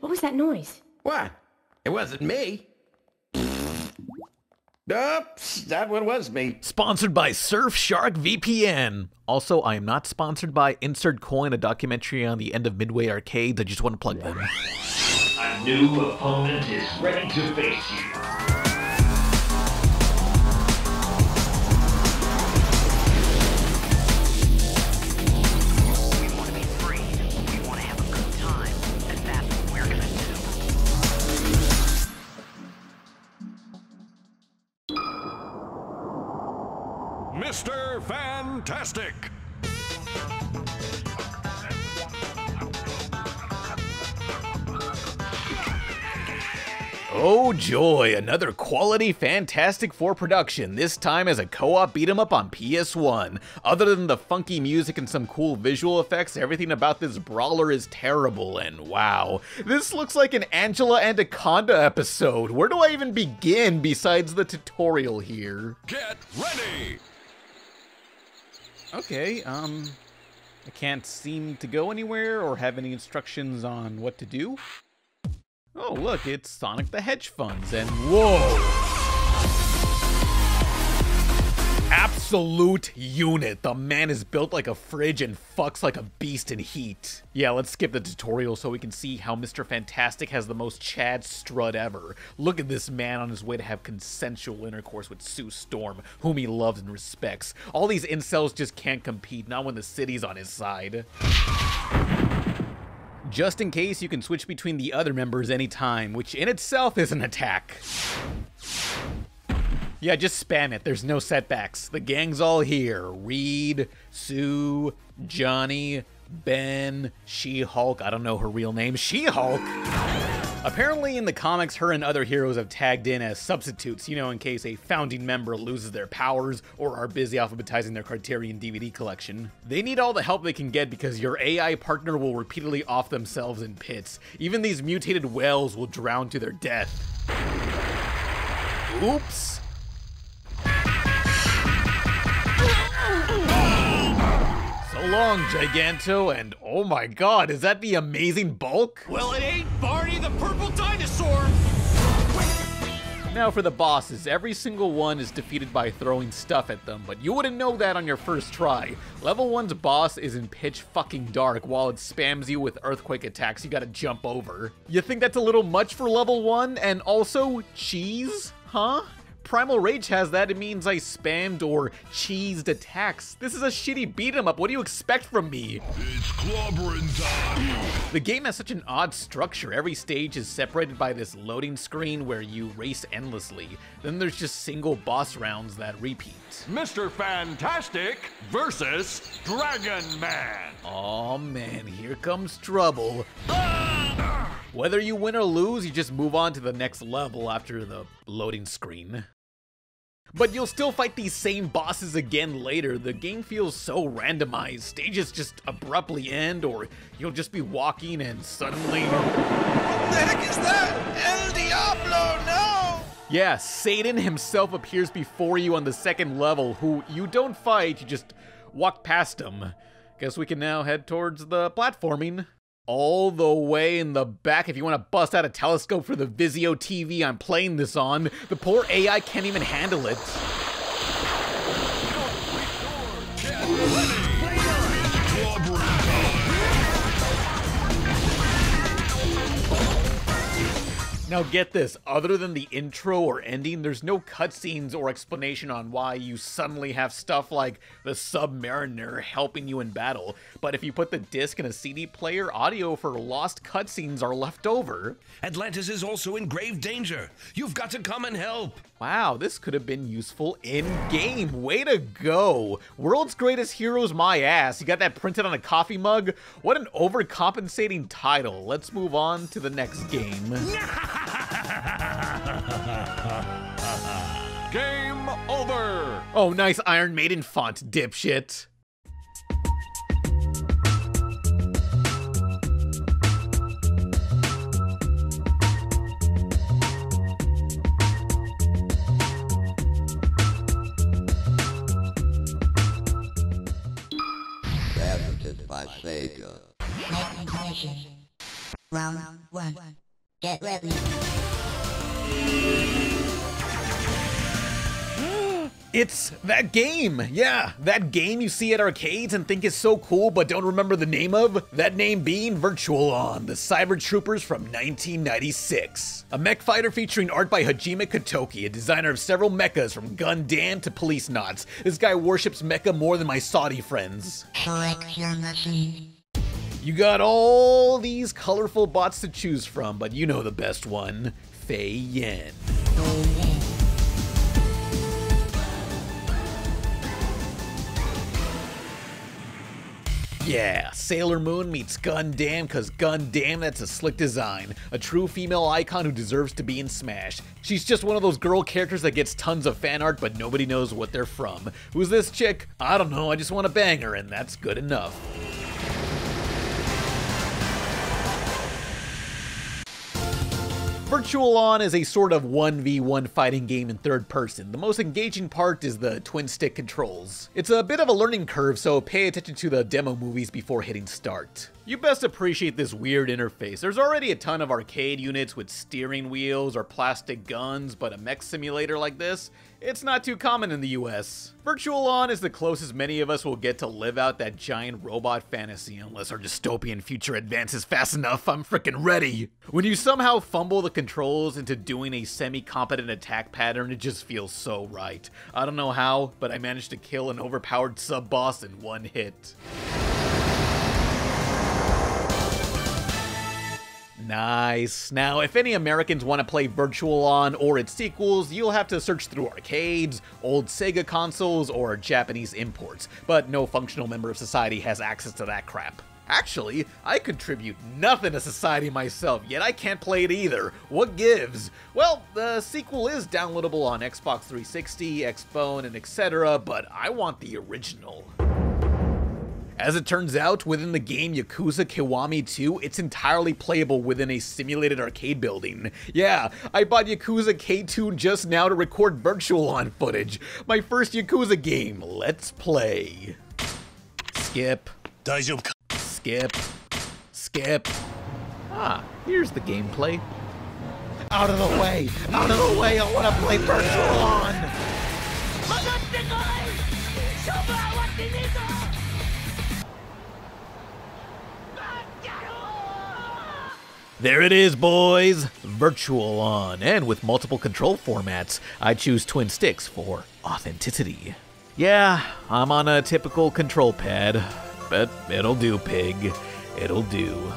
What was that noise? What? It wasn't me. Oops, that one was me. Sponsored by Surfshark VPN. Also, I am not sponsored by Insert Coin, a documentary on the end of Midway Arcades. I just want to plug them. A new opponent is ready to face you. We want to be free. We want to have a good time. And that's what we're gonna do. Mr. Fantastic! Oh joy, another quality Fantastic Four production, this time as a co-op beat-em-up on PS1. Other than the funky music and some cool visual effects, everything about this brawler is terrible, and wow. This looks like an Angela Anaconda episode. Where do I even begin besides the tutorial here? Get ready! Okay, I can't seem to go anywhere or have any instructions on what to do. Oh, look, it's Sonic the Hedge Funds, and whoa! Absolute unit. The man is built like a fridge and fucks like a beast in heat. Yeah, let's skip the tutorial so we can see how Mr. Fantastic has the most Chad strut ever. Look at this man on his way to have consensual intercourse with Sue Storm, whom he loves and respects. All these incels just can't compete, not when the city's on his side. Just in case, you can switch between the other members anytime, which in itself is an attack. Yeah, just spam it. There's no setbacks. The gang's all here. Reed, Sue, Johnny, Ben, She-Hulk. I don't know her real name. She-Hulk? Apparently in the comics, her and other heroes have tagged in as substitutes, you know, in case a founding member loses their powers or are busy alphabetizing their Criterion DVD collection. They need all the help they can get because your AI partner will repeatedly off themselves in pits. Even these mutated whales will drown to their death. Oops. So long, Giganto, and oh my god, is that the amazing Bulk? Well, it ain't Barney the Purple Dinosaur! Now for the bosses, every single one is defeated by throwing stuff at them, but you wouldn't know that on your first try. Level 1's boss is in pitch fucking dark while it spams you with earthquake attacks you gotta jump over. You think that's a little much for level 1? And also, cheese? Huh? Primal Rage has that. It means I spammed or cheesed attacks. This is a shitty beat 'em up. What do you expect from me? It's clobbering time! The game has such an odd structure. Every stage is separated by this loading screen where you race endlessly. Then there's just single boss rounds that repeat. Mr. Fantastic versus Dragon Man! Oh man, here comes trouble. Whether you win or lose, you just move on to the next level after the loading screen. But you'll still fight these same bosses again later. The game feels so randomized. Stages just abruptly end, or you'll just be walking and suddenly... What the heck is that? El Diablo, no! Yeah, Satan himself appears before you on the second level, who you don't fight, you just walk past him. Guess we can now head towards the platforming. All the way in the back, if you want to bust out a telescope for the Vizio TV I'm playing this on, the poor AI can't even handle it. Now get this, other than the intro or ending, there's no cutscenes or explanation on why you suddenly have stuff like the Submariner helping you in battle. But if you put the disc in a CD player, audio for lost cutscenes are left over. Atlantis is also in grave danger. You've got to come and help. Wow, this could have been useful in-game. Way to go. World's Greatest Heroes my ass. You got that printed on a coffee mug? What an overcompensating title. Let's move on to the next game. Game over! Oh, nice Iron Maiden font, dipshit. Ravaged by Sega. Round one. Get ready. It's that game! Yeah, that game you see at arcades and think is so cool but don't remember the name of? That name being Virtual On, the Cyber Troopers from 1996. A mech fighter featuring art by Hajime Kotoki, a designer of several mechas from Gundam to Police Knots. This guy worships mecha more than my Saudi friends. Select your machine. You got all these colorful bots to choose from, but you know the best one, Fei Yen. Yeah, Sailor Moon meets Gundam, cause Gundam, that's a slick design. A true female icon who deserves to be in Smash. She's just one of those girl characters that gets tons of fan art, but nobody knows what they're from. Who's this chick? I don't know, I just want to bang her, and that's good enough. Virtual On is a sort of 1v1 fighting game in third person. The most engaging part is the twin stick controls. It's a bit of a learning curve, so pay attention to the demo movies before hitting start. You best appreciate this weird interface. There's already a ton of arcade units with steering wheels or plastic guns, but a mech simulator like this, it's not too common in the US. Virtual On is the closest many of us will get to live out that giant robot fantasy, unless our dystopian future advances fast enough. I'm frickin' ready. When you somehow fumble the controls into doing a semi-competent attack pattern, it just feels so right. I don't know how, but I managed to kill an overpowered sub-boss in one hit. Nice. Now, if any Americans want to play Virtual On or its sequels, you'll have to search through arcades, old Sega consoles, or Japanese imports, but no functional member of society has access to that crap. Actually, I contribute nothing to society myself, yet I can't play it either. What gives? Well, the sequel is downloadable on Xbox 360, Xbone, and etc., but I want the original. As it turns out, within the game Yakuza Kiwami 2, it's entirely playable within a simulated arcade building. Yeah, I bought Yakuza K2 just now to record Virtual On footage. My first Yakuza game. Let's play. Skip. Skip. Skip. Ah, here's the gameplay. Out of the way! Out of the way! I want to play Virtual On! There it is, boys! Virtual On, and with multiple control formats. I choose twin sticks for authenticity. Yeah, I'm on a typical control pad, but it'll do, pig. It'll do.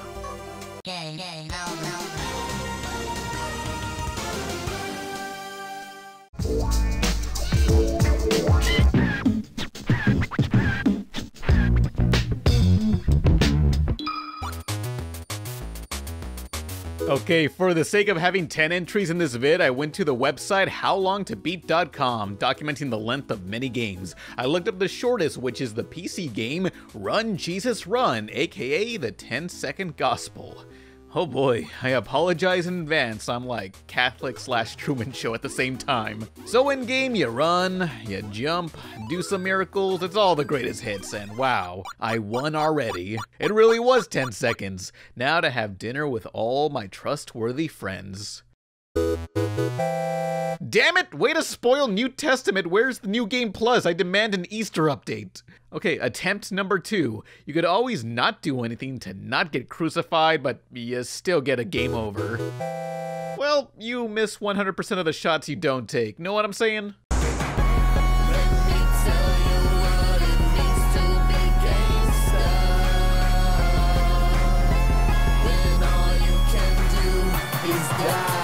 Okay, for the sake of having 10 entries in this vid, I went to the website howlongtobeat.com, documenting the length of many games. I looked up the shortest, which is the PC game Run Jesus Run, aka the 10-second gospel. Oh boy, I apologize in advance, I'm like Catholic/Truman Show at the same time. So in game, you run, you jump, do some miracles, it's all the greatest hits, and wow, I won already. It really was 10 seconds. Now to have dinner with all my trustworthy friends. Damn it! Way to spoil New Testament. Where's the New Game Plus? I demand an Easter update. Okay, attempt number 2. You could always not do anything to not get crucified, but you still get a game over. Well, you miss 100% of the shots you don't take. Know what I'm saying? Let me tell you what it means to be gangsta. When all you can do is die.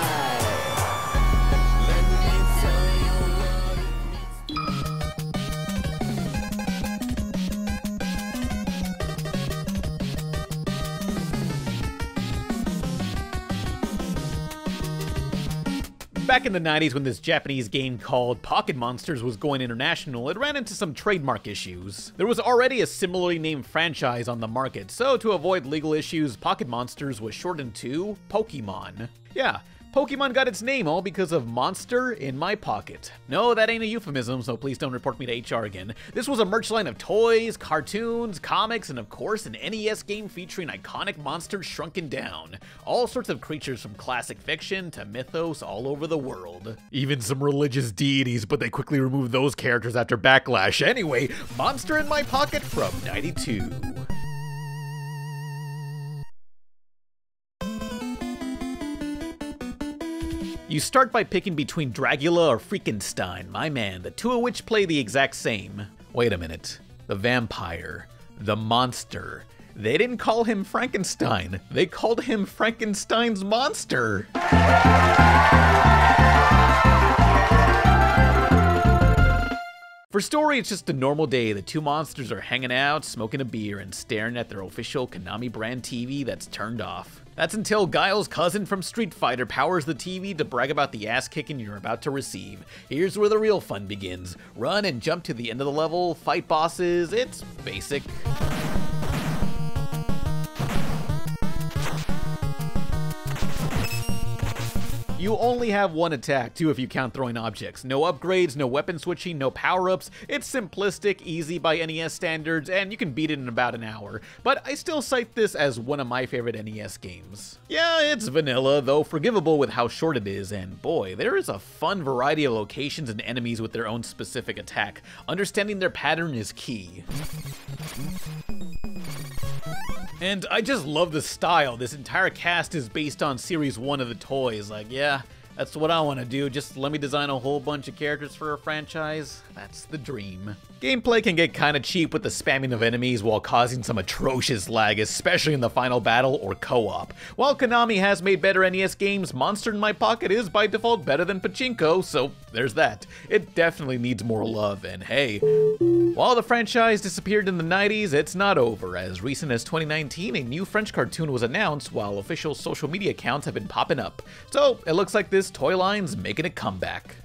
Back in the 90s when this Japanese game called Pocket Monsters was going international, it ran into some trademark issues. There was already a similarly named franchise on the market, so to avoid legal issues, Pocket Monsters was shortened to Pokemon. Yeah, Pokemon got its name all because of Monster in My Pocket. No, that ain't a euphemism, so please don't report me to HR again. This was a merch line of toys, cartoons, comics, and of course an NES game featuring iconic monsters shrunken down. All sorts of creatures from classic fiction to mythos all over the world. Even some religious deities, but they quickly removed those characters after Backlash. Anyway, Monster in My Pocket from '92. You start by picking between Dracula or Frankenstein, my man, the two of which play the exact same. Wait a minute. The vampire. The monster. They didn't call him Frankenstein. They called him Frankenstein's monster. For story, it's just a normal day. The two monsters are hanging out, smoking a beer, and staring at their official Konami brand TV that's turned off. That's until Guile's cousin from Street Fighter powers the TV to brag about the ass-kicking you're about to receive. Here's where the real fun begins. Run and jump to the end of the level, fight bosses, it's basic. You only have one attack, too, if you count throwing objects. No upgrades, no weapon switching, no power-ups. It's simplistic, easy by NES standards, and you can beat it in about an hour. But I still cite this as one of my favorite NES games. Yeah, it's vanilla, though forgivable with how short it is, and boy, there is a fun variety of locations and enemies with their own specific attack. Understanding their pattern is key. And I just love the style. This entire cast is based on Series 1 of the toys. Like, yeah, that's what I want to do. Just let me design a whole bunch of characters for a franchise. That's the dream. Gameplay can get kinda cheap with the spamming of enemies while causing some atrocious lag, especially in the final battle or co-op. While Konami has made better NES games, Monster in My Pocket is by default better than Pachinko, so there's that. It definitely needs more love, and hey, while the franchise disappeared in the 90s, it's not over. As recent as 2019, a new French cartoon was announced, while official social media accounts have been popping up. So it looks like this toy line's making a comeback.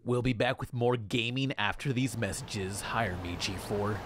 We'll be back with more gaming after these messages. Hire me, G4.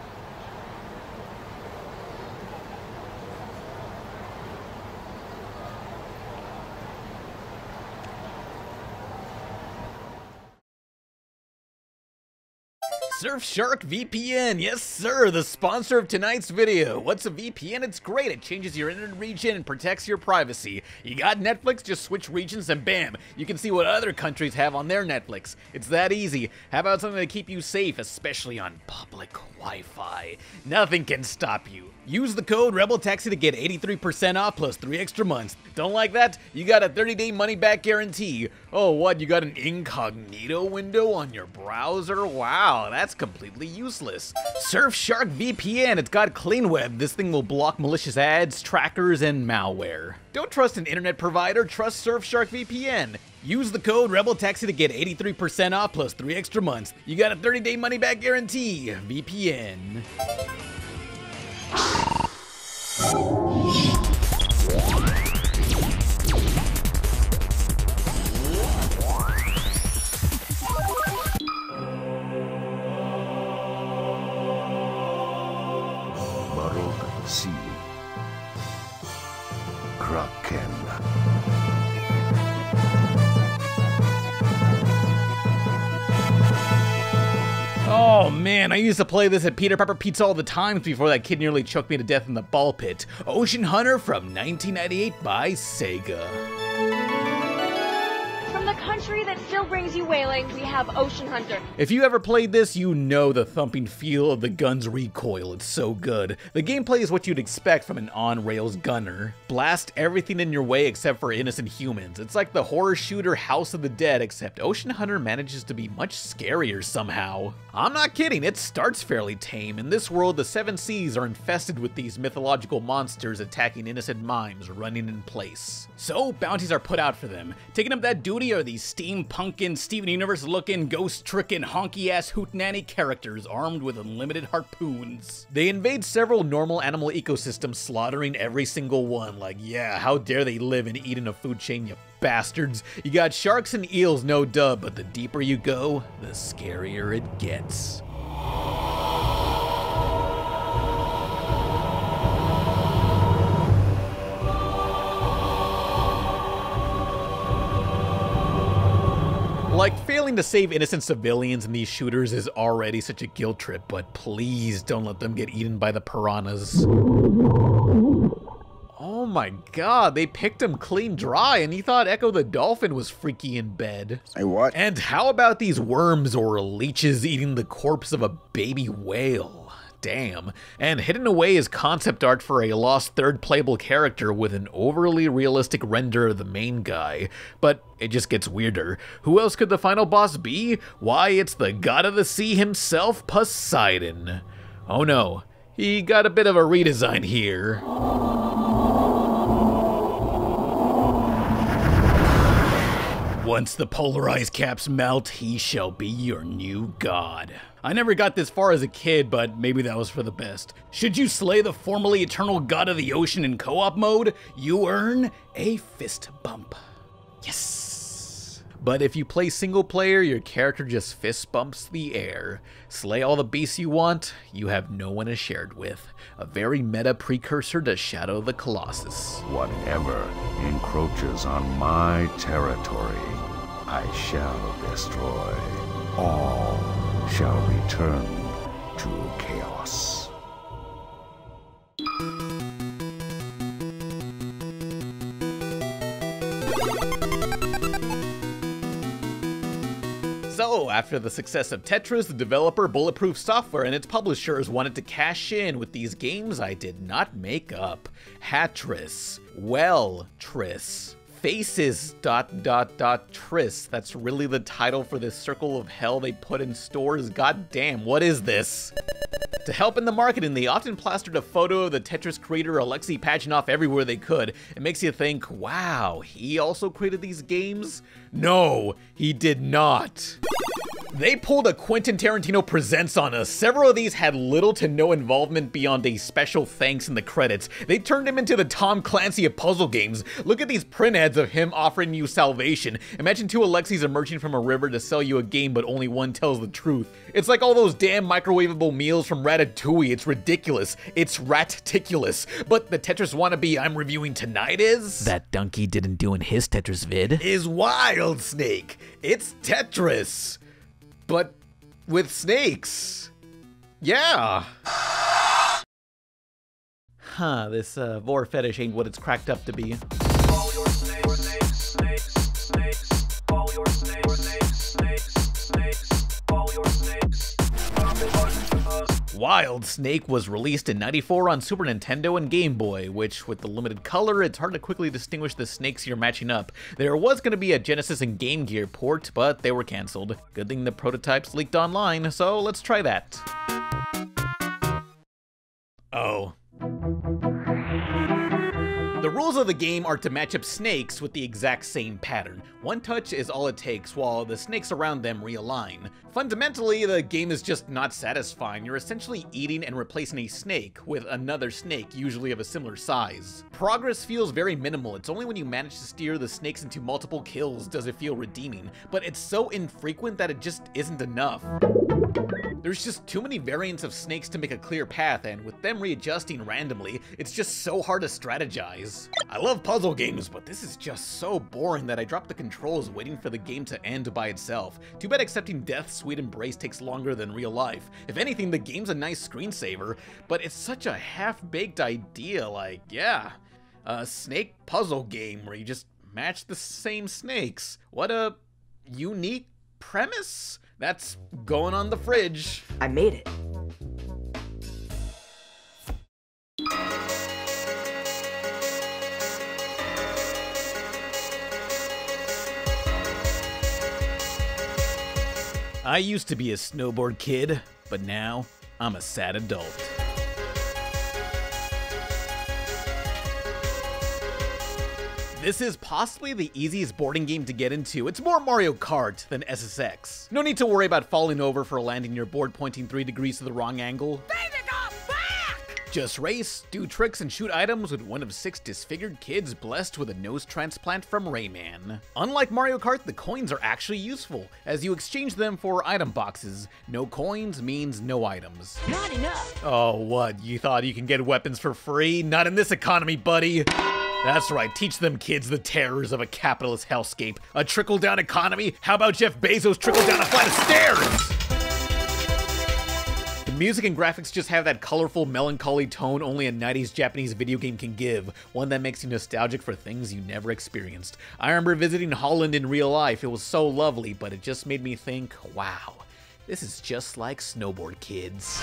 Surfshark VPN, yes sir, the sponsor of tonight's video. What's a VPN? It's great, it changes your internet region and protects your privacy. You got Netflix, just switch regions and bam, you can see what other countries have on their Netflix. It's that easy. How about something to keep you safe, especially on public Wi-Fi? Nothing can stop you. Use the code RebelTaxi to get 83% off plus 3 extra months. Don't like that? You got a 30-day money-back guarantee. Oh, what? You got an incognito window on your browser? Wow, that's completely useless. Surfshark VPN, it's got clean web. This thing will block malicious ads, trackers, and malware. Don't trust an internet provider, trust Surfshark VPN. Use the code RebelTaxi to get 83% off plus 3 extra months. You got a 30-day money-back guarantee. VPN. Sea Kraken. Oh man, I used to play this at Peter Pepper Pizza all the time before that kid nearly choked me to death in the ball pit. Ocean Hunter from 1998 by Sega. From the country that still brings you whaling, we have Ocean Hunter. If you ever played this, you know the thumping feel of the gun's recoil. It's so good. The gameplay is what you'd expect from an on-rails gunner. Blast everything in your way except for innocent humans. It's like the horror shooter House of the Dead, except Ocean Hunter manages to be much scarier somehow. I'm not kidding, it starts fairly tame. In this world, the 7 seas are infested with these mythological monsters attacking innocent mimes running in place. So, bounties are put out for them. Taking up that duty me are these steampunkin', Steven Universe-looking, ghost-trickin', honky-ass hootenanny characters armed with unlimited harpoons. They invade several normal animal ecosystems, slaughtering every single one. Like, yeah, how dare they live and eat in a food chain, you bastards. You got sharks and eels, no duh, but the deeper you go, the scarier it gets. Like, failing to save innocent civilians in these shooters is already such a guilt trip, but please don't let them get eaten by the piranhas. Oh my god, they picked him clean dry, and he thought Echo the Dolphin was freaky in bed. Say what? And how about these worms or leeches eating the corpse of a baby whale? Damn. And hidden away is concept art for a lost third playable character with an overly realistic render of the main guy. But it just gets weirder. Who else could the final boss be? Why, it's the god of the sea himself, Poseidon. Oh no, he got a bit of a redesign here. Once the polarized caps melt, he shall be your new god. I never got this far as a kid, but maybe that was for the best. Should you slay the formerly eternal god of the ocean in co-op mode, you earn a fist bump. Yes! But if you play single player, your character just fist bumps the air. Slay all the beasts you want, you have no one to share it with. A very meta precursor to Shadow of the Colossus. Whatever encroaches on my territory, I shall destroy. All shall return to chaos. So, after the success of Tetris, the developer Bulletproof Software and its publishers wanted to cash in with these games I did not make up. Hatris, Well-Tris, Faces ... Tris. That's really the title for this circle of hell they put in stores. God damn, what is this? To help in the marketing, they often plastered a photo of the Tetris creator Alexei Pajitnov everywhere they could. It makes you think, wow, he also created these games? No, he did not. They pulled a Quentin Tarantino Presents on us. Several of these had little to no involvement beyond a special thanks in the credits. They turned him into the Tom Clancy of puzzle games. Look at these print ads of him offering you salvation. Imagine two Alexis emerging from a river to sell you a game, but only one tells the truth. It's like all those damn microwavable meals from Ratatouille. It's ridiculous. It's rat-ticulous. But the Tetris wannabe I'm reviewing tonight is... that donkey didn't do in his Tetris vid... is Wild Snake. It's Tetris. But with snakes. Yeah. Huh, this vor fetish ain't what it's cracked up to be. Wild Snake was released in '94 on Super Nintendo and Game Boy, which, with the limited color, it's hard to quickly distinguish the snakes you're matching up. There was going to be a Genesis and Game Gear port, but they were cancelled. Good thing the prototypes leaked online, so let's try that. Oh. The rules of the game are to match up snakes with the exact same pattern. One touch is all it takes, while the snakes around them realign. Fundamentally, the game is just not satisfying. You're essentially eating and replacing a snake with another snake, usually of a similar size. Progress feels very minimal. It's only when you manage to steer the snakes into multiple kills does it feel redeeming, but it's so infrequent that it just isn't enough. There's just too many variants of snakes to make a clear path, and with them readjusting randomly, it's just so hard to strategize. I love puzzle games, but this is just so boring that I dropped the controls waiting for the game to end by itself. Too bad accepting death's sweet embrace takes longer than real life. If anything, the game's a nice screensaver, but it's such a half-baked idea, like, yeah, a snake puzzle game where you just match the same snakes. What a unique premise. That's going on the fridge. I made it. I used to be a snowboard kid, but now I'm a sad adult. This is possibly the easiest boarding game to get into. It's more Mario Kart than SSX. No need to worry about falling over for landing your board pointing 3 degrees to the wrong angle. Just race, do tricks, and shoot items with one of 6 disfigured kids blessed with a nose transplant from Rayman. Unlike Mario Kart, the coins are actually useful, as you exchange them for item boxes. No coins means no items. Not enough. Oh, what? You thought you can get weapons for free? Not in this economy, buddy! That's right, teach them kids the terrors of a capitalist hellscape. A trickle-down economy? How about Jeff Bezos trickle down a flight of stairs? The music and graphics just have that colorful, melancholy tone only a 90s Japanese video game can give, one that makes you nostalgic for things you never experienced. I remember visiting Holland in real life. It was so lovely, but it just made me think, wow, this is just like Snowboard Kids.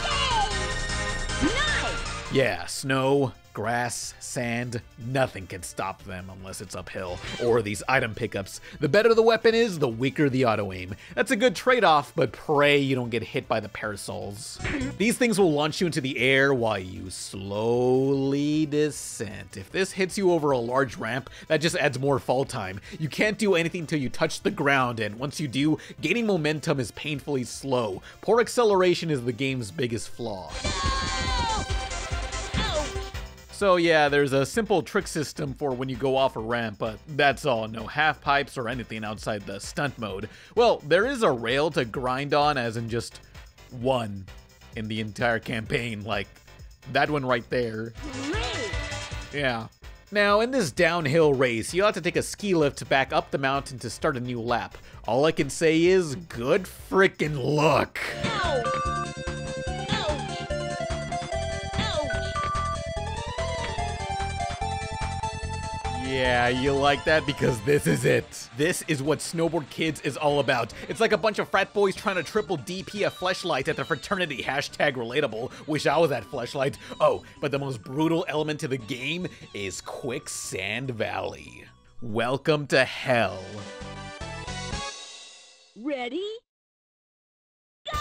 Nice! Yeah, snow, grass, sand, nothing can stop them unless it's uphill, or these item pickups. The better the weapon is, the weaker the auto-aim. That's a good trade-off, but pray you don't get hit by the parasols. These things will launch you into the air while you slowly descend. If this hits you over a large ramp, that just adds more fall time. You can't do anything until you touch the ground, and once you do, gaining momentum is painfully slow. Poor acceleration is the game's biggest flaw. So yeah, there's a simple trick system for when you go off a ramp, but that's all. No half pipes or anything outside the stunt mode. Well, there is a rail to grind on, as in just one in the entire campaign, like that one right there. Yeah. Now, in this downhill race, you'll have to take a ski lift back up the mountain to start a new lap. All I can say is, good frickin' luck! Yeah, you like that? Because this is it. This is what Snowboard Kids is all about. It's like a bunch of frat boys trying to triple DP a fleshlight at their fraternity. Hashtag relatable. Wish I was that fleshlight. Oh, but the most brutal element to the game is Quicksand Valley. Welcome to hell. Ready? Go!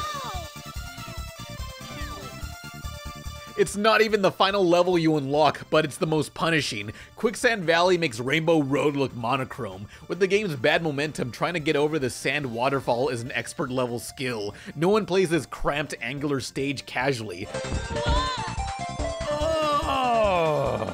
It's not even the final level you unlock, but it's the most punishing. Quicksand Valley makes Rainbow Road look monochrome. With the game's bad momentum, trying to get over the sand waterfall is an expert level skill. No one plays this cramped angular stage casually. Oh.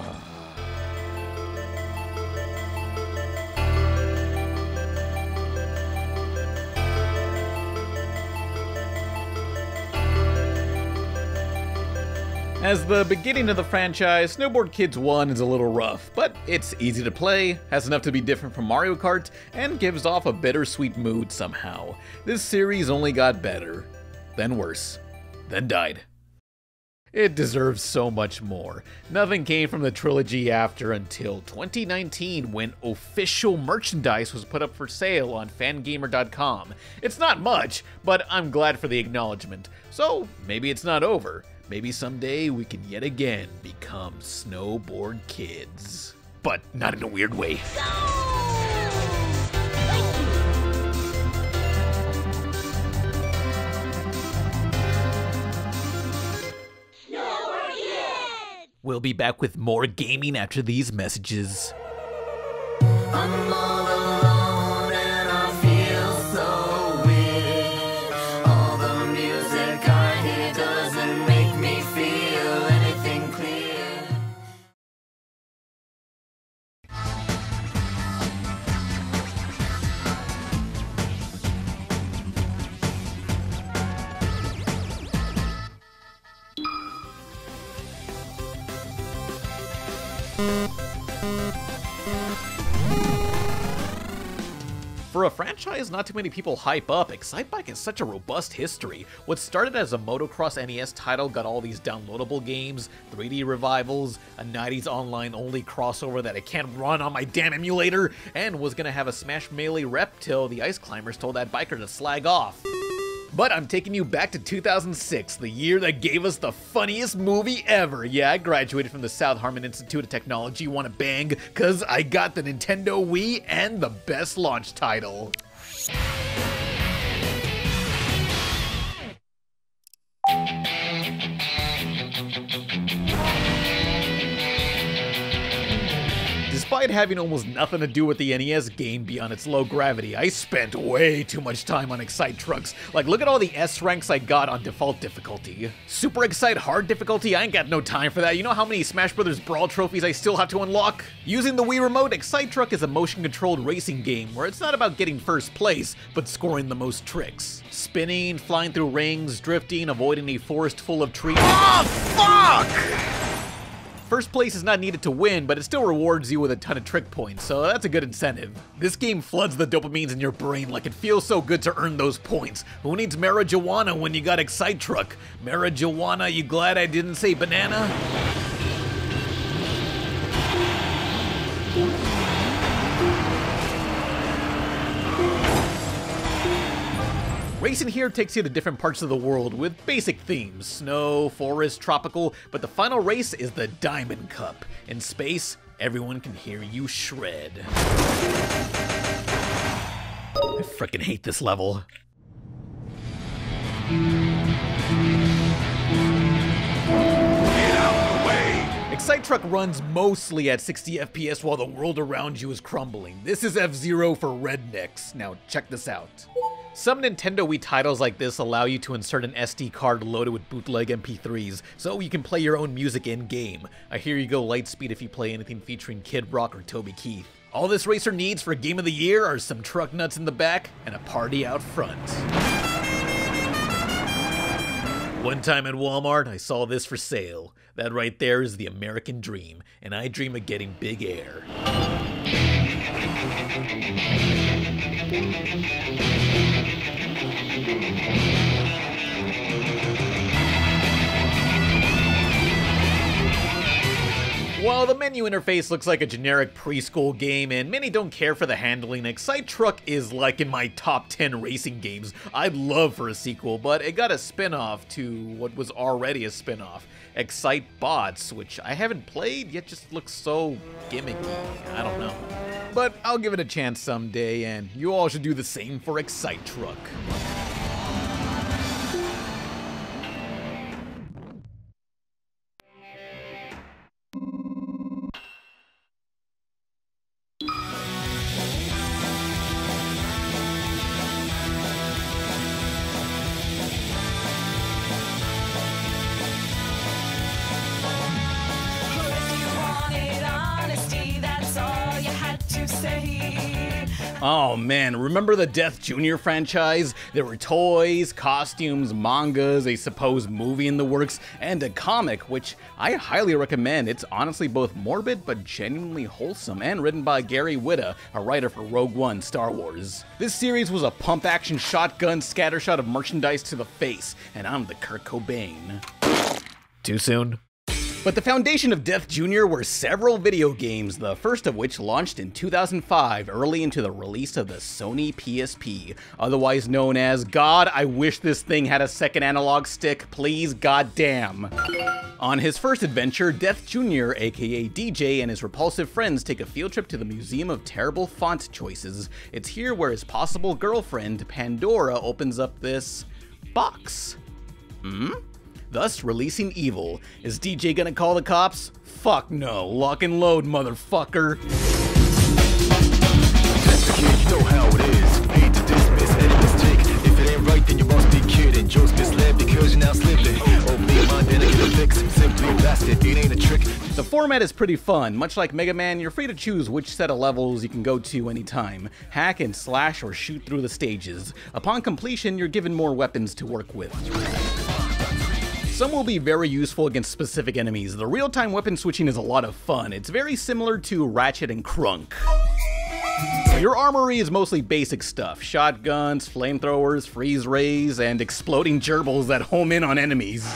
As the beginning of the franchise, Snowboard Kids 1 is a little rough, but it's easy to play, has enough to be different from Mario Kart, and gives off a bittersweet mood somehow. This series only got better, then worse, then died. It deserves so much more. Nothing came from the trilogy after until 2019 when official merchandise was put up for sale on fangamer.com. It's not much, but I'm glad for the acknowledgement. So maybe it's not over. Maybe someday we can yet again become Snowboard Kids. But not in a weird way. We'll be back with more gaming after these messages. I'm all alone and I feel so weird. All the music I hear doesn't make me feel anything clear. For a franchise not too many people hype up, ExciteTruck has such a robust history. What started as a motocross NES title got all these downloadable games, 3D revivals, a 90s online-only crossover that I can't run on my damn emulator, and was gonna have a Smash Melee rep till the Ice Climbers told that biker to slag off. But I'm taking you back to 2006, the year that gave us the funniest movie ever. Yeah, I graduated from the South Harmon Institute of Technology. Wanna bang? Cause I got the Nintendo Wii and the best launch title. Despite despite having almost nothing to do with the NES game beyond its low gravity, I spent way too much time on ExciteTrucks. Like, look at all the S ranks I got on default difficulty. Super Excite hard difficulty? I ain't got no time for that. You know how many Smash Bros. Brawl trophies I still have to unlock? Using the Wii Remote, ExciteTruck is a motion-controlled racing game where it's not about getting first place, but scoring the most tricks. Spinning, flying through rings, drifting, avoiding a forest full of trees. Oh, fuck! First place is not needed to win, but it still rewards you with a ton of trick points, so that's a good incentive. This game floods the dopamines in your brain like it feels so good to earn those points. Who needs marijuana when you got ExciteTruck? Marijuana, you glad I didn't say banana? Racing here takes you to different parts of the world with basic themes: snow, forest, tropical, but the final race is the Diamond Cup. In space, everyone can hear you shred. I frickin' hate this level. ExciteTruck runs mostly at 60 FPS while the world around you is crumbling. This is F-Zero for rednecks. Now check this out. Some Nintendo Wii titles like this allow you to insert an SD card loaded with bootleg MP3s, so you can play your own music in-game. I hear you go Lightspeed if you play anything featuring Kid Rock or Toby Keith. All this racer needs for Game of the Year are some truck nuts in the back and a party out front. One time at Walmart, I saw this for sale. That right there is the American dream, and I dream of getting big air. While the menu interface looks like a generic preschool game and many don't care for the handling, ExciteTruck is like in my top 10 racing games. I'd love for a sequel, but it got a spin-off to what was already a spin-off, ExciteBots, which I haven't played, yet just looks so gimmicky. I don't know. But I'll give it a chance someday, and you all should do the same for ExciteTruck. Oh man, remember the Death Jr. franchise? There were toys, costumes, mangas, a supposed movie in the works, and a comic, which I highly recommend. It's honestly both morbid but genuinely wholesome, and written by Gary Whitta, a writer for Rogue One Star Wars. This series was a pump-action shotgun scattershot of merchandise to the face, and I'm the Kurt Cobain. Too soon? But the foundation of Death Jr. were several video games, the first of which launched in 2005, early into the release of the Sony PSP, otherwise known as, God, I wish this thing had a second analog stick, please, goddamn. On his first adventure, Death Jr., aka DJ, and his repulsive friends take a field trip to the Museum of Terrible Font Choices. It's here where his possible girlfriend, Pandora, opens up this box. Thus releasing evil. Is DJ gonna call the cops? Fuck no. Lock and load, motherfucker. You know how it is. Hate to dismiss any mistake. If it ain't right, then you must be kidding. Jokes misled because you're now slipping. Oh, me, my then I get a fix. Simply blasted. It ain't a trick. The format is pretty fun. Much like Mega Man, you're free to choose which set of levels you can go to anytime. Hack and slash or shoot through the stages. Upon completion, you're given more weapons to work with. Some will be very useful against specific enemies. The real-time weapon switching is a lot of fun. It's very similar to Ratchet and Crunk. Your armory is mostly basic stuff. Shotguns, flamethrowers, freeze rays, and exploding gerbils that home in on enemies.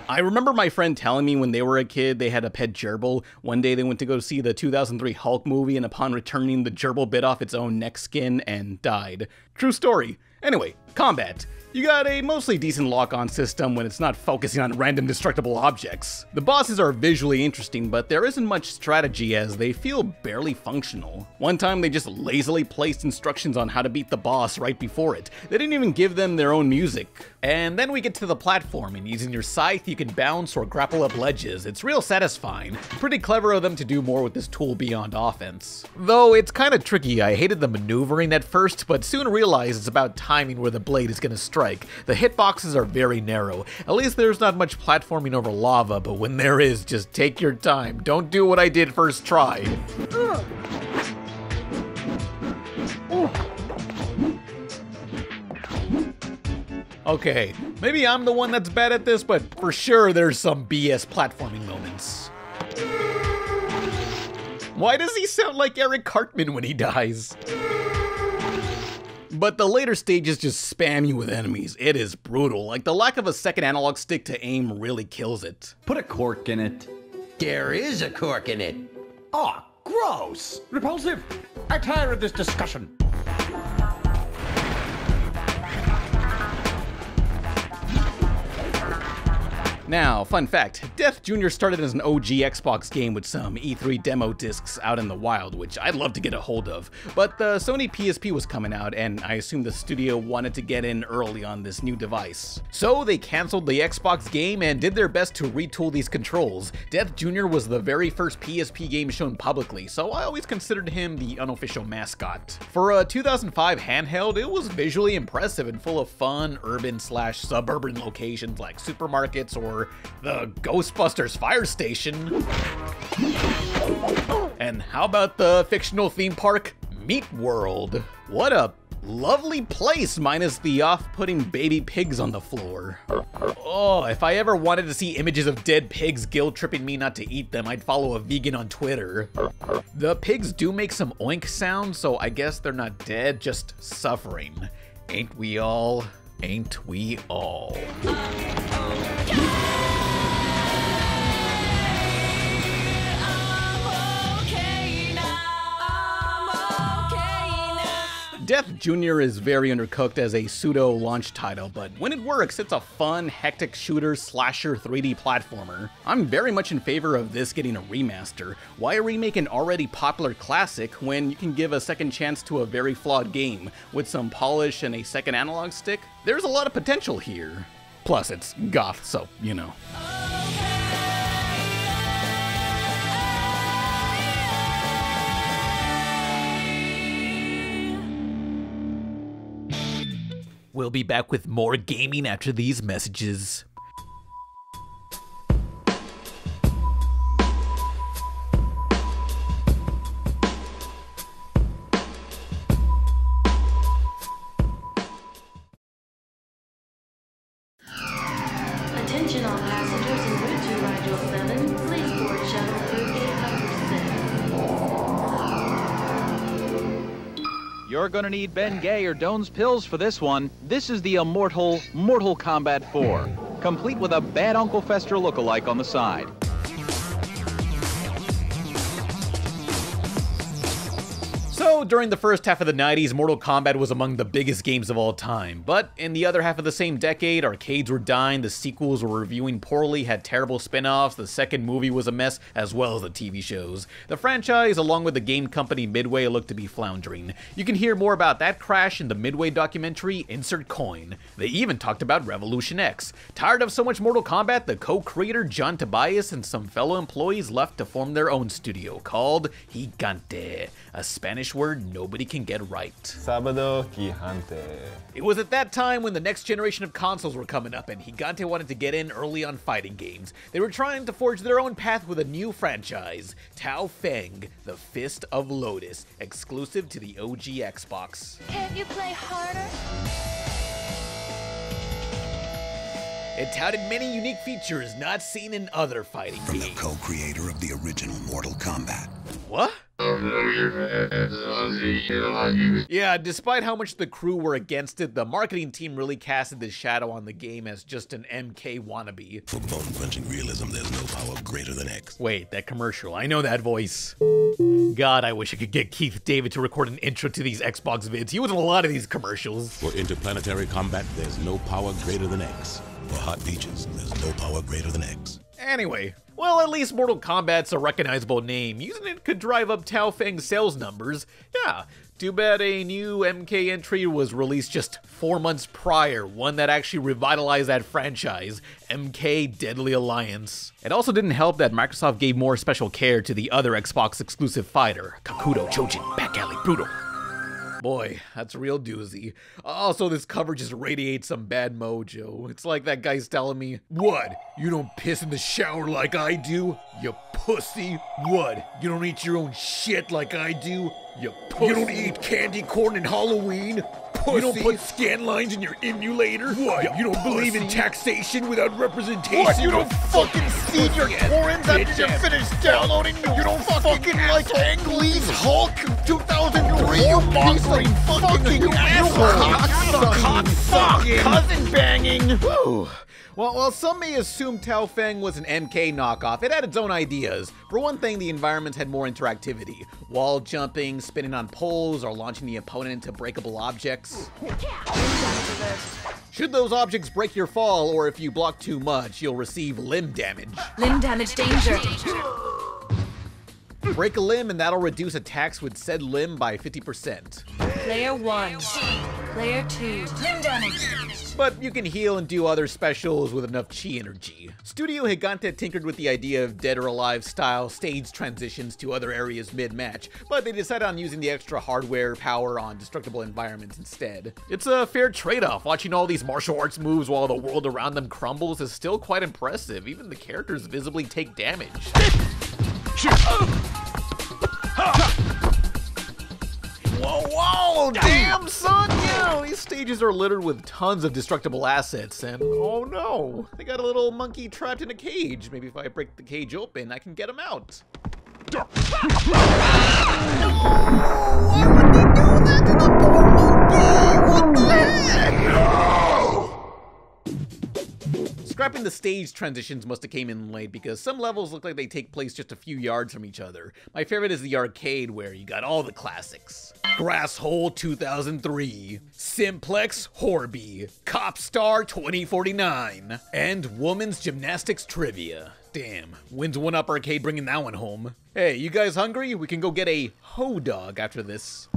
I remember my friend telling me when they were a kid they had a pet gerbil. One day they went to go see the 2003 Hulk movie, and upon returning, the gerbil bit off its own neck skin and died. True story. Anyway, combat. You got a mostly decent lock-on system when it's not focusing on random destructible objects. The bosses are visually interesting, but there isn't much strategy as they feel barely functional. One time they just lazily placed instructions on how to beat the boss right before it. They didn't even give them their own music. And then we get to the platforming. Using your scythe, you can bounce or grapple up ledges. It's real satisfying. Pretty clever of them to do more with this tool beyond offense. Though it's kind of tricky. I hated the maneuvering at first, but soon realized it's about timing where the blade is going to strike. The hitboxes are very narrow. At least there's not much platforming over lava, but when there is, just take your time. Don't do what I did first try. Okay, maybe I'm the one that's bad at this, but for sure there's some BS platforming moments. Why does he sound like Eric Cartman when he dies? But the later stages just spam you with enemies. It is brutal. Like, the lack of a second analog stick to aim really kills it. Put a cork in it. There is a cork in it. Oh, gross! Repulsive! I tire of this discussion. Now, fun fact, Death Jr. started as an OG Xbox game with some E3 demo discs out in the wild, which I'd love to get a hold of. But the Sony PSP was coming out, and I assume the studio wanted to get in early on this new device. So they canceled the Xbox game and did their best to retool these controls. Death Jr. was the very first PSP game shown publicly, so I always considered him the unofficial mascot. For a 2005 handheld, it was visually impressive and full of fun urban/suburban locations like supermarkets or the Ghostbusters fire station. And how about the fictional theme park, Meat World? What a lovely place, minus the off-putting baby pigs on the floor. Oh, if I ever wanted to see images of dead pigs guilt-tripping me not to eat them, I'd follow a vegan on Twitter. The pigs do make some oink sounds, so I guess they're not dead, just suffering. Ain't we all? Ain't we all? Death Jr. is very undercooked as a pseudo-launch title, but when it works, it's a fun, hectic shooter slasher 3D platformer. I'm very much in favor of this getting a remaster. Why remake an already popular classic when you can give a second chance to a very flawed game? With some polish and a second analog stick, there's a lot of potential here. Plus, it's goth, so, you know. We'll be back with more gaming after these messages. Attention all passengers en route to Rigel 7. Please board shuttle through gate number 6. You're gonna need Ben Gay or Doan's pills for this one. This is the immortal Mortal Kombat 4, complete with a bad Uncle Fester lookalike on the side. So, during the first half of the 90s, Mortal Kombat was among the biggest games of all time. But in the other half of the same decade, arcades were dying, the sequels were reviewing poorly, had terrible spin-offs, the second movie was a mess, as well as the TV shows. The franchise, along with the game company Midway, looked to be floundering. You can hear more about that crash in the Midway documentary, Insert Coin. They even talked about Revolution X. Tired of so much Mortal Kombat, the co-creator John Tobias and some fellow employees left to form their own studio called Gigante, a Spanish word nobody can get right. Sábado Gigante. It was at that time when the next generation of consoles were coming up and Gigante wanted to get in early on fighting games. They were trying to forge their own path with a new franchise, Tao Feng, the Fist of Lotus, exclusive to the OG Xbox. Can't you play harder? It touted many unique features not seen in other fighting games. From the co-creator of the original Mortal Kombat. What? Yeah, despite how much the crew were against it, the marketing team really casted this shadow on the game as just an MK wannabe. For bone-crunching realism, there's no power greater than X. Wait, that commercial. I know that voice. God, I wish I could get Keith David to record an intro to these Xbox vids. He was in a lot of these commercials. For interplanetary combat, there's no power greater than X. For hot beaches, there's no power greater than X. Anyway, well, at least Mortal Kombat's a recognizable name. Using it could drive up Tao Feng's sales numbers. Yeah, Too bad a new MK entry was released just 4 months prior, one that actually revitalized that franchise, MK Deadly Alliance. It also didn't help that Microsoft gave more special care to the other Xbox exclusive fighter, Kakudo Chojin Back Alley Brutal. Boy, that's a real doozy. Also, this cover just radiates some bad mojo. It's like that guy's telling me, "What? You don't piss in the shower like I do? You pussy? What? You don't eat your own shit like I do? You pussy? You don't eat candy corn in Halloween? Pussy. You don't put scan lines in your emulator? What? You don't believe in taxation without representation? What? You don't fucking see your torrents after you finish downloading? You don't fucking like Ang Lee's Hulk 2003? You monster fucking asshole! Hot fuck! Cousin banging! Woo! Well, while some may assume Tao Feng was an MK knockoff, it had its own ideas. For one thing, the environments had more interactivity. Wall jumping, spinning on poles, or launching the opponent into breakable objects. Should those objects break your fall, or if you block too much, you'll receive limb damage. Limb damage danger. Break a limb and that'll reduce attacks with said limb by 50%. Player 1. Player 2. Limb damage. But you can heal and do other specials with enough chi energy. Studio Gigante tinkered with the idea of Dead or Alive style stage transitions to other areas mid-match, but they decided on using the extra hardware power on destructible environments instead. It's a fair trade-off. Watching all these martial arts moves while the world around them crumbles is still quite impressive. Even the characters visibly take damage. Whoa, damn son, yeah, these stages are littered with tons of destructible assets, and oh no, they got a little monkey trapped in a cage. Maybe if I break the cage open, I can get him out. No, why would they do that to the poor monkey? What the heck? No! Scrapping the stage transitions must have came in late because some levels look like they take place just a few yards from each other. My favorite is the arcade where you got all the classics. Grass Hole 2003, Simplex Horby, Cop Star 2049, and Women's Gymnastics Trivia. Damn, wins one up arcade bringing that one home. Hey, you guys hungry? We can go get a ho dog after this.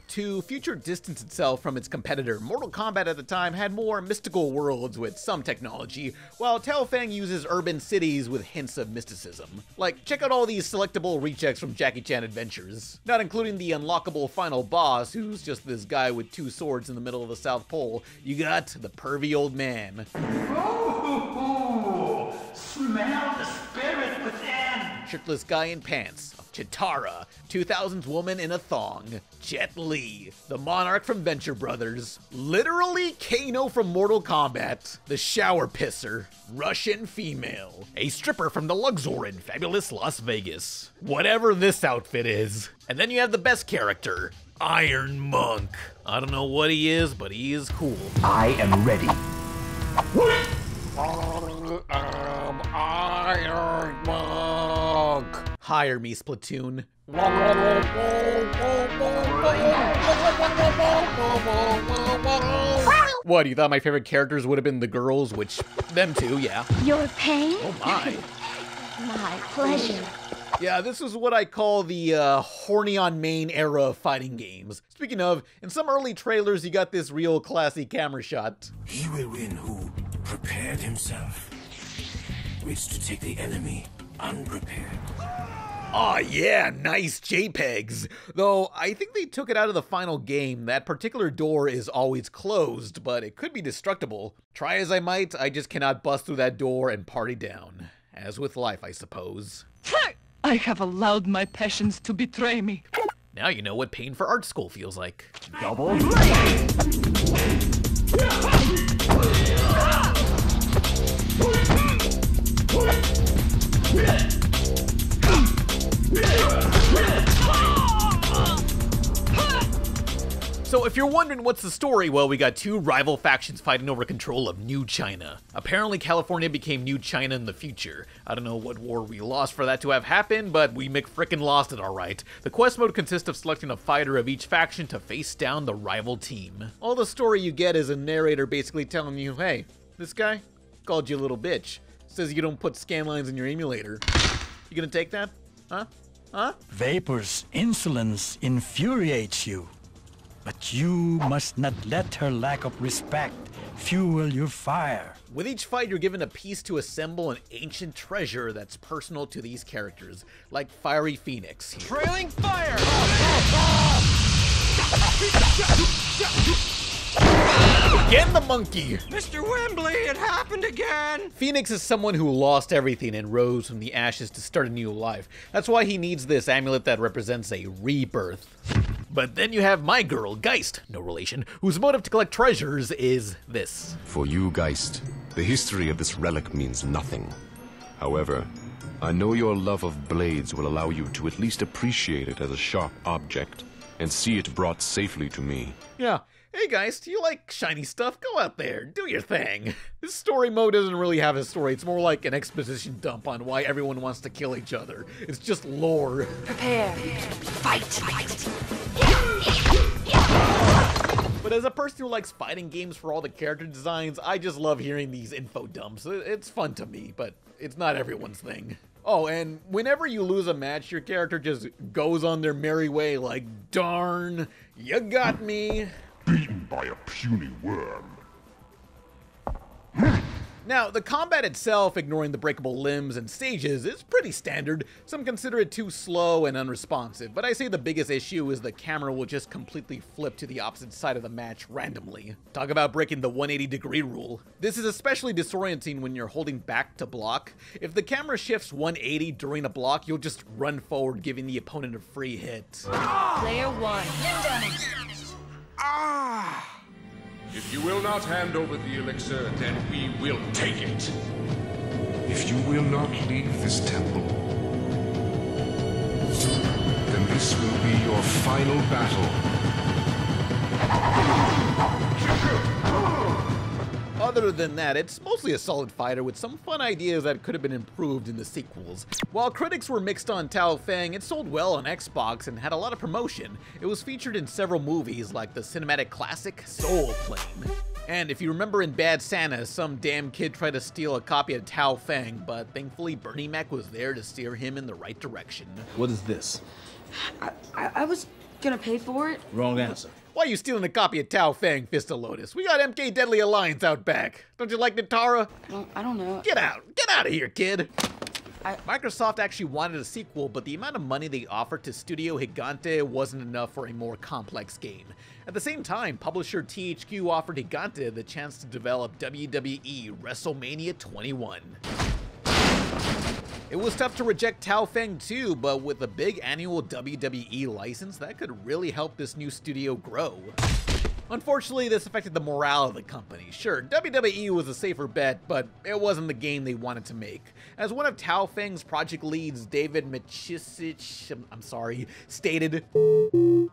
To future distance itself from its competitor, Mortal Kombat at the time had more mystical worlds with some technology, while Tao Feng uses urban cities with hints of mysticism. Like, check out all these selectable rechecks from Jackie Chan Adventures, not including the unlockable final boss, who's just this guy with 2 swords in the middle of the South Pole. You got the pervy old man. Ooh, smell the spirit within. Shirtless guy in pants. Chitara, 2000s woman in a thong, Jet Li, the Monarch from Venture Brothers, literally Kano from Mortal Kombat, the Shower Pisser, Russian female, a stripper from the Luxor in Fabulous Las Vegas, whatever this outfit is. And then you have the best character, Iron Monk. I don't know what he is, but he is cool. I am ready. Iron Monk. Hire me, Splatoon. What, you thought my favorite characters would have been the girls, which, them too, yeah. Your pain? Oh my. My pleasure. Yeah, this is what I call the horny on main era of fighting games. Speaking of, in some early trailers you got this real classy camera shot. He will win who prepared himself. Which to take the enemy unprepared. Aw yeah, nice JPEGs. Though, I think they took it out of the final game. That particular door is always closed, but it could be destructible. Try as I might, I just cannot bust through that door and party down. As with life, I suppose. I have allowed my passions to betray me. Now you know what paying for art school feels like. Double. So if you're wondering what's the story, well, we got 2 rival factions fighting over control of New China. Apparently California became New China in the future. I don't know what war we lost for that to have happened, but we McFrickin' lost it alright. The quest mode consists of selecting a fighter of each faction to face down the rival team. All the story you get is a narrator basically telling you, hey, this guy called you a little bitch. Says you don't put scan lines in your emulator. You gonna take that? Huh? Huh? Vapor's insolence infuriates you. But you must not let her lack of respect fuel your fire. With each fight, you're given a piece to assemble an ancient treasure that's personal to these characters, like Fiery Phoenix here. Trailing fire! Again the monkey! Mr. Wembley, it happened again! Phoenix is someone who lost everything and rose from the ashes to start a new life. That's why he needs this amulet that represents a rebirth. But then you have my girl, Geist, no relation, whose motive to collect treasures is this. For you, Geist, the history of this relic means nothing. However, I know your love of blades will allow you to at least appreciate it as a sharp object and see it brought safely to me. Yeah. Hey guys, do you like shiny stuff? Go out there, do your thing. This story mode doesn't really have a story. It's more like an exposition dump on why everyone wants to kill each other. It's just lore. Prepare. Fight. But as a person who likes fighting games for all the character designs, I just love hearing these info dumps. It's fun to me, but it's not everyone's thing. Oh, and whenever you lose a match, your character just goes on their merry way like, darn, you got me. Beaten by a puny worm. Now, the combat itself, ignoring the breakable limbs and stages, is pretty standard. Some consider it too slow and unresponsive, but I say the biggest issue is the camera will just completely flip to the opposite side of the match randomly. Talk about breaking the 180-degree rule. This is especially disorienting when you're holding back to block. If the camera shifts 180 during a block, you'll just run forward, giving the opponent a free hit. Player 1. If you will not hand over the elixir, then we will take it. If you will not leave this temple, then this will be your final battle. Other than that, it's mostly a solid fighter with some fun ideas that could have been improved in the sequels. While critics were mixed on Tao Feng, it sold well on Xbox and had a lot of promotion. It was featured in several movies like the cinematic classic Soul Plane. And if you remember in Bad Santa, some damn kid tried to steal a copy of Tao Feng, but thankfully Bernie Mac was there to steer him in the right direction. What is this? I was gonna pay for it. Wrong answer. Why are you stealing a copy of Tao Feng, Fist of Lotus? We got MK Deadly Alliance out back. Don't you like Nitara? I don't know. Get out of here, kid. Microsoft actually wanted a sequel, but the amount of money they offered to Studio Gigante wasn't enough for a more complex game. At the same time, publisher THQ offered Gigante the chance to develop WWE WrestleMania 21. It was tough to reject Tao Feng too, but with a big annual WWE license, that could really help this new studio grow. Unfortunately, this affected the morale of the company. Sure, WWE was a safer bet, but it wasn't the game they wanted to make. As one of Tao Feng's project leads, David Michisich, stated,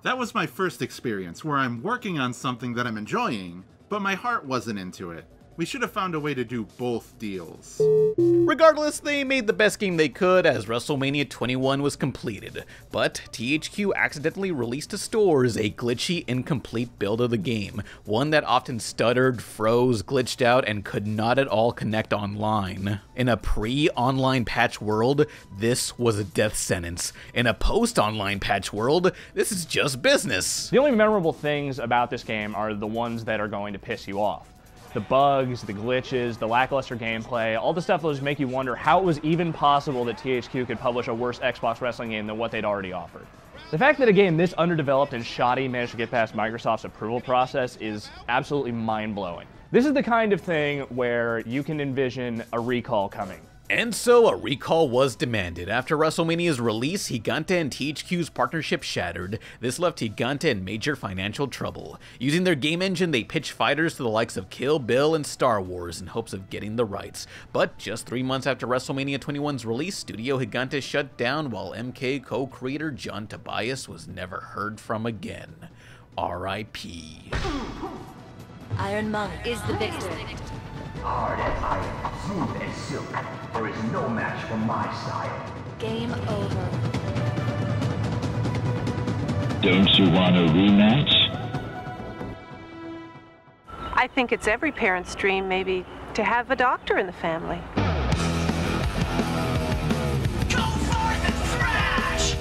"That was my first experience, where I'm working on something that I'm enjoying, but my heart wasn't into it. We should have found a way to do both deals." Regardless, they made the best game they could as WrestleMania 21 was completed, but THQ accidentally released to stores a glitchy, incomplete build of the game, one that often stuttered, froze, glitched out, and could not at all connect online. In a pre-online patch world, this was a death sentence. In a post-online patch world, this is just business. The only memorable things about this game are the ones that are going to piss you off. The bugs, the glitches, the lackluster gameplay, all the stuff that will just make you wonder how it was even possible that THQ could publish a worse Xbox wrestling game than what they'd already offered. The fact that a game this underdeveloped and shoddy managed to get past Microsoft's approval process is absolutely mind-blowing. This is the kind of thing where you can envision a recall coming. And so a recall was demanded. After WrestleMania's release, Gigante and THQ's partnership shattered. This left Gigante in major financial trouble. Using their game engine, they pitched fighters to the likes of Kill Bill and Star Wars in hopes of getting the rights. But just 3 months after WrestleMania 21's release, Studio Gigante shut down while MK co-creator John Tobias was never heard from again. R.I.P. Iron Monk is the victor. Hard as iron, smooth as silk. There is no match for my style. Game over. Don't you want a rematch? I think it's every parent's dream, maybe, to have a doctor in the family. Go forth and thrash!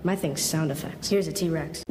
My thing's sound effects. Here's a T-Rex.